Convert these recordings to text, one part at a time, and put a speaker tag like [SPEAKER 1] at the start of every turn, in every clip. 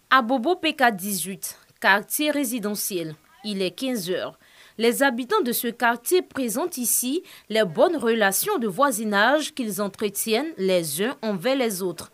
[SPEAKER 1] À Bobo PK18, quartier résidentiel, il est 15 h. Les habitants de ce quartier présentent ici les bonnes relations de voisinage qu'ils entretiennent les uns envers les autres.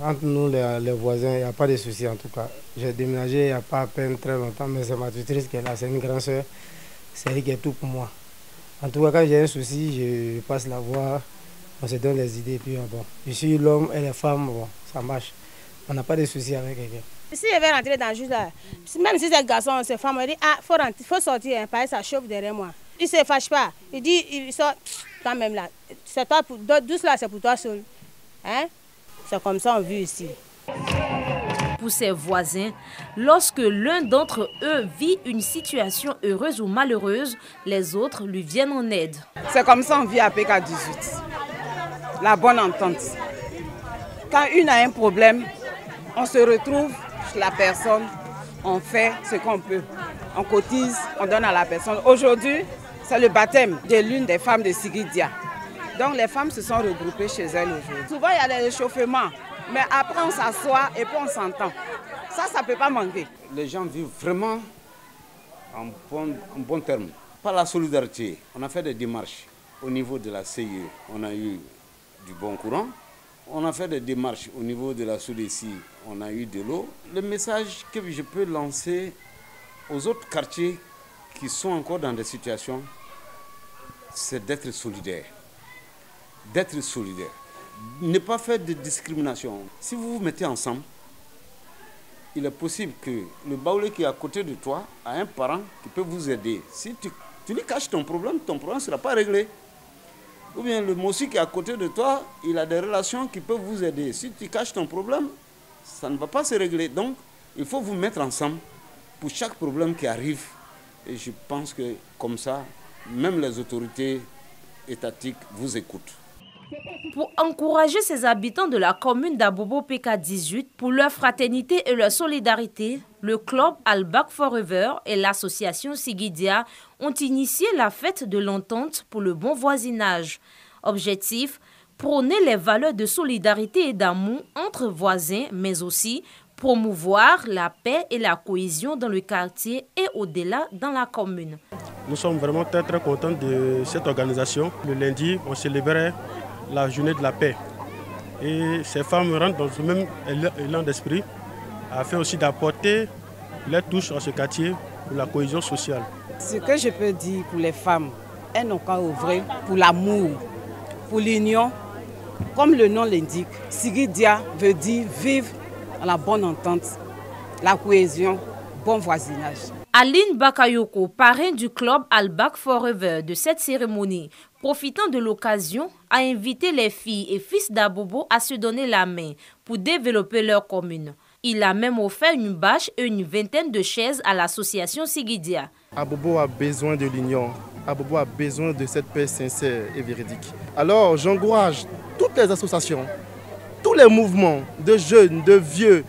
[SPEAKER 2] Entre nous, les voisins, il n'y a pas de souci en tout cas. J'ai déménagé il n'y a pas à peine très longtemps, mais c'est ma tutrice qui est là, c'est une grande soeur. C'est elle qui est tout pour moi. En tout cas, quand j'ai un souci, je passe la voir, on se donne les idées. Puis bon, je suis l'homme et les femmes, bon, ça marche. On n'a pas de souci avec quelqu'un.
[SPEAKER 3] Si je vais rentrer dans le jus là, même si c'est garçon, c'est femme, il dit ah, faut sortir, hein, parce que ça chauffe derrière moi. Il ne se fâche pas. Il dit, il sort quand même là. C'est toi, douce là, c'est pour toi seul. Hein? C'est comme ça on vit ici.
[SPEAKER 1] Pour ses voisins, lorsque l'un d'entre eux vit une situation heureuse ou malheureuse, les autres lui viennent en aide.
[SPEAKER 4] C'est comme ça on vit à PK18. La bonne entente. Quand une a un problème, on se retrouve chez la personne, on fait ce qu'on peut. On cotise, on donne à la personne. Aujourd'hui, c'est le baptême de l'une des femmes de Sigidia. Donc les femmes se sont regroupées chez elles aujourd'hui. Souvent il y a des réchaufsements, mais après on s'assoit et puis on s'entend. Ça ne peut pas manquer.
[SPEAKER 5] Les gens vivent vraiment en bon terme. Par la solidarité, on a fait des démarches au niveau de la CIE. On a eu du bon courant. On a fait des démarches au niveau de la SODECI. On a eu de l'eau. Le message que je peux lancer aux autres quartiers qui sont encore dans des situations, c'est d'être solidaire. D'être solidaire. Ne pas faire de discrimination. Si vous vous mettez ensemble, il est possible que le baoulé qui est à côté de toi a un parent qui peut vous aider. Si tu lui caches ton problème ne sera pas réglé. Ou bien le monsieur qui est à côté de toi, il a des relations qui peuvent vous aider. Si tu caches ton problème, ça ne va pas se régler. Donc, il faut vous mettre ensemble pour chaque problème qui arrive. Et je pense que comme ça, même les autorités étatiques vous écoutent.
[SPEAKER 1] Pour encourager ces habitants de la commune d'Abobo PK18 pour leur fraternité et leur solidarité, le club Al Back Forever et l'association Sigidia ont initié la fête de l'entente pour le bon voisinage. Objectif, prôner les valeurs de solidarité et d'amour entre voisins, mais aussi promouvoir la paix et la cohésion dans le quartier et au-delà dans la commune.
[SPEAKER 6] Nous sommes vraiment très contents de cette organisation. Le lundi, on célébrait la journée de la paix. Et ces femmes rentrent dans ce même élan d'esprit afin aussi d'apporter leur touche à ce quartier pour la cohésion sociale.
[SPEAKER 4] Ce que je peux dire pour les femmes, elles n'ont qu'à œuvrer pour l'amour, pour l'union. Comme le nom l'indique, Sigidia veut dire vivre dans la bonne entente, la cohésion, bon voisinage.
[SPEAKER 1] Aline Bakayoko, parrain du club Al Back Forever de cette cérémonie, profitant de l'occasion, a invité les filles et fils d'Abobo à se donner la main pour développer leur commune. Il a même offert une bâche et une vingtaine de chaises à l'association Sigidia.
[SPEAKER 7] Abobo a besoin de l'union. Abobo a besoin de cette paix sincère et véridique. Alors j'encourage toutes les associations, tous les mouvements de jeunes, de vieux,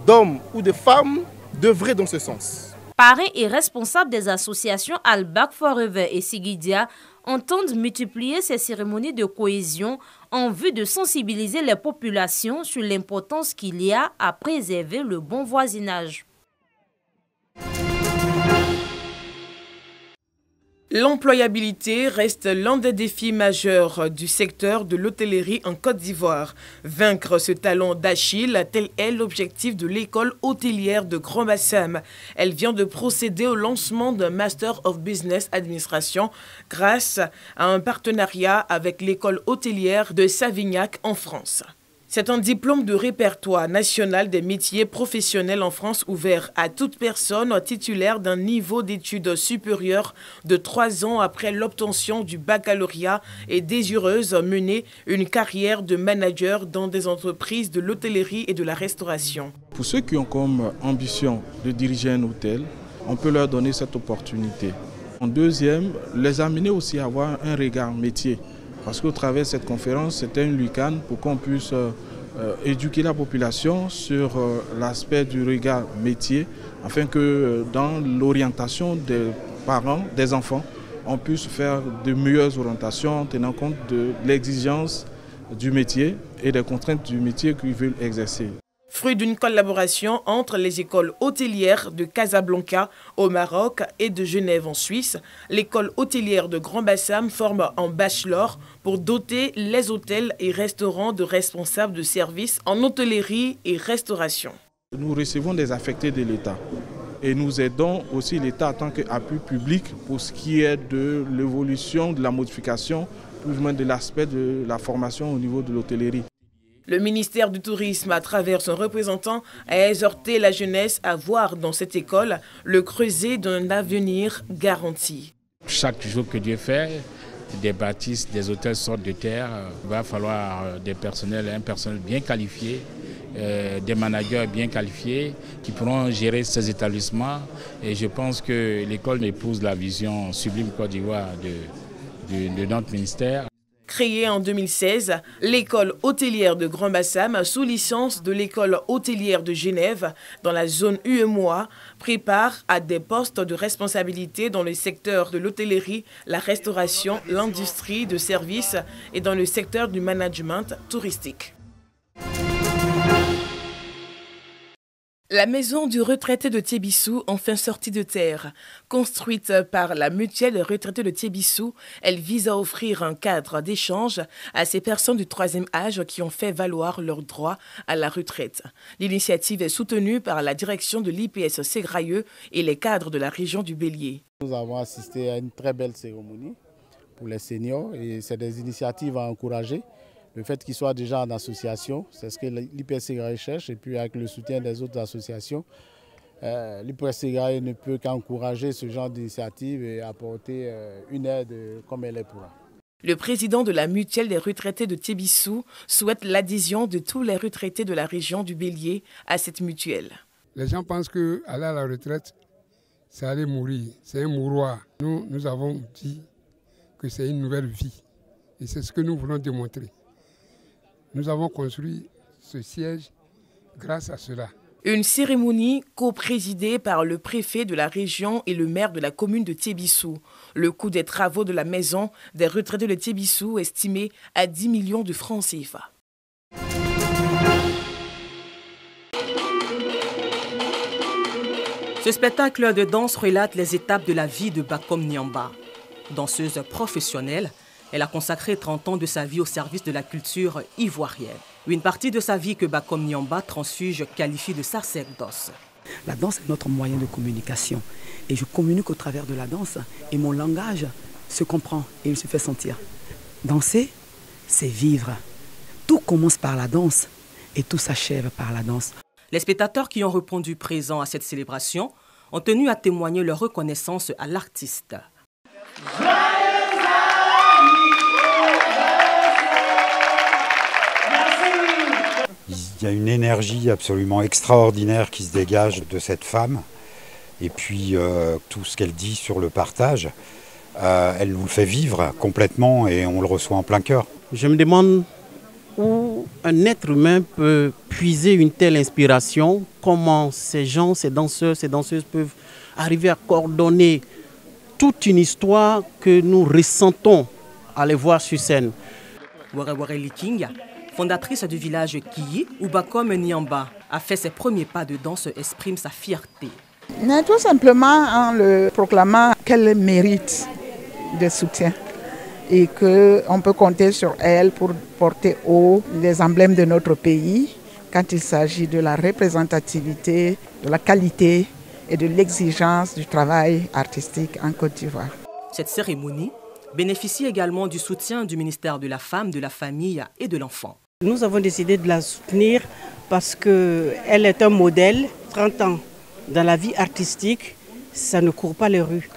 [SPEAKER 7] d'hommes ou de femmes d'œuvrer dans ce sens.
[SPEAKER 1] Parrain et responsable des associations Al Back Forever et Sigidia entendent multiplier ces cérémonies de cohésion en vue de sensibiliser les populations sur l'importance qu'il y a à préserver le bon voisinage.
[SPEAKER 8] L'employabilité reste l'un des défis majeurs du secteur de l'hôtellerie en Côte d'Ivoire. Vaincre ce talent d'Achille, tel est l'objectif de l'école hôtelière de Grand Bassam. Elle vient de procéder au lancement d'un Master of Business Administration grâce à un partenariat avec l'école hôtelière de Savignac en France. C'est un diplôme de répertoire national des métiers professionnels en France ouvert à toute personne titulaire d'un niveau d'études supérieures de 3 ans après l'obtention du baccalauréat et désireuse mener une carrière de manager dans des entreprises de l'hôtellerie et de la restauration.
[SPEAKER 9] Pour ceux qui ont comme ambition de diriger un hôtel, on peut leur donner cette opportunité. En deuxième, les amener aussi à avoir un regard métier. Parce qu'au travers de cette conférence, c'était une lucane pour qu'on puisse éduquer la population sur l'aspect du regard métier, afin que dans l'orientation des parents, des enfants, on puisse faire de meilleures orientations en tenant compte de l'exigence du métier et des contraintes du métier qu'ils veulent exercer.
[SPEAKER 8] Fruit d'une collaboration entre les écoles hôtelières de Casablanca au Maroc et de Genève en Suisse, l'école hôtelière de Grand Bassam forme un bachelor pour doter les hôtels et restaurants de responsables de services en hôtellerie et restauration.
[SPEAKER 9] Nous recevons des affectés de l'État et nous aidons aussi l'État en tant qu'appui public pour ce qui est de l'évolution, de la modification, plus ou moins de l'aspect de la formation au niveau de l'hôtellerie.
[SPEAKER 8] Le ministère du Tourisme, à travers son représentant, a exhorté la jeunesse à voir dans cette école le creuset d'un avenir garanti.
[SPEAKER 10] Chaque jour que Dieu fait, des bâtisses, des hôtels sortent de terre. Il va falloir un personnel bien qualifié, des managers bien qualifiés qui pourront gérer ces établissements. Et je pense que l'école épouse la vision sublime Côte d'Ivoire de notre ministère.
[SPEAKER 8] Créée en 2016, l'école hôtelière de Grand Bassam, sous licence de l'école hôtelière de Genève, dans la zone UEMOA, prépare à des postes de responsabilité dans le secteur de l'hôtellerie, la restauration, l'industrie de services et dans le secteur du management touristique. La maison du retraité de Tiébissou, enfin sortie de terre. Construite par la mutuelle des retraités de Tiébissou, elle vise à offrir un cadre d'échange à ces personnes du troisième âge qui ont fait valoir leurs droits à la retraite. L'initiative est soutenue par la direction de l'IPS Ségrailleux et les cadres de la région du Bélier.
[SPEAKER 11] Nous avons assisté à une très belle cérémonie pour les seniors et c'est des initiatives à encourager. Le fait qu'ils soient déjà en association, c'est ce que l'IPS Ségrailleux cherche, et puis avec le soutien des autres associations, l'IPS Ségrailleux ne peut qu'encourager ce genre d'initiative et apporter une aide comme elle est pourra.
[SPEAKER 8] Le président de la mutuelle des retraités de Tiébissou souhaite l'adhésion de tous les retraités de la région du Bélier à cette mutuelle.
[SPEAKER 12] Les gens pensent qu'aller à la retraite, c'est aller mourir, c'est un mouroir. Nous avons dit que c'est une nouvelle vie et c'est ce que nous voulons démontrer. Nous avons construit ce siège grâce à cela.
[SPEAKER 8] Une cérémonie co-présidée par le préfet de la région et le maire de la commune de Tiébissou. Le coût des travaux de la maison des retraités de Tiébissou estimé à 10 millions de francs CFA.
[SPEAKER 13] Ce spectacle de danse relate les étapes de la vie de Bakom Nyamba. Danseuse professionnelle, elle a consacré 30 ans de sa vie au service de la culture ivoirienne. Une partie de sa vie que Bakom Nyamba, transfuge, qualifie de sacerdoce.
[SPEAKER 14] La danse est notre moyen de communication. Et je communique au travers de la danse. Et mon langage se comprend et il se fait sentir. Danser, c'est vivre. Tout commence par la danse et tout s'achève par la danse.
[SPEAKER 13] Les spectateurs qui ont répondu présents à cette célébration ont tenu à témoigner leur reconnaissance à l'artiste.
[SPEAKER 15] Il y a une énergie absolument extraordinaire qui se dégage de cette femme. Et puis tout ce qu'elle dit sur le partage, elle nous le fait vivre complètement et on le reçoit en plein cœur.
[SPEAKER 16] Je me demande où un être humain peut puiser une telle inspiration, comment ces gens, ces danseurs, ces danseuses peuvent arriver à coordonner toute une histoire que nous ressentons à les voir sur scène.
[SPEAKER 13] Wara Liking, fondatrice du village Kiyi, où Bakom Nyamba a fait ses premiers pas de danse, exprime sa fierté.
[SPEAKER 17] Mais tout simplement en le proclamant qu'elle mérite de soutien et qu'on peut compter sur elle pour porter haut les emblèmes de notre pays quand il s'agit de la représentativité, de la qualité et de l'exigence du travail artistique en Côte d'Ivoire.
[SPEAKER 13] Cette cérémonie bénéficie également du soutien du ministère de la Femme, de la Famille et de l'Enfant.
[SPEAKER 18] Nous avons décidé de la soutenir parce qu'elle est un modèle. 30 ans dans la vie artistique, ça ne court pas les rues.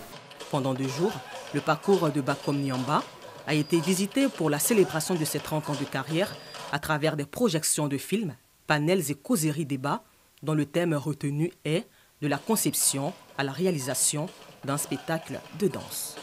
[SPEAKER 13] Pendant 2 jours, le parcours de Bakom Nyamba a été visité pour la célébration de ses 30 ans de carrière à travers des projections de films, panels et causeries débats dont le thème retenu est de la conception à la réalisation d'un spectacle de danse.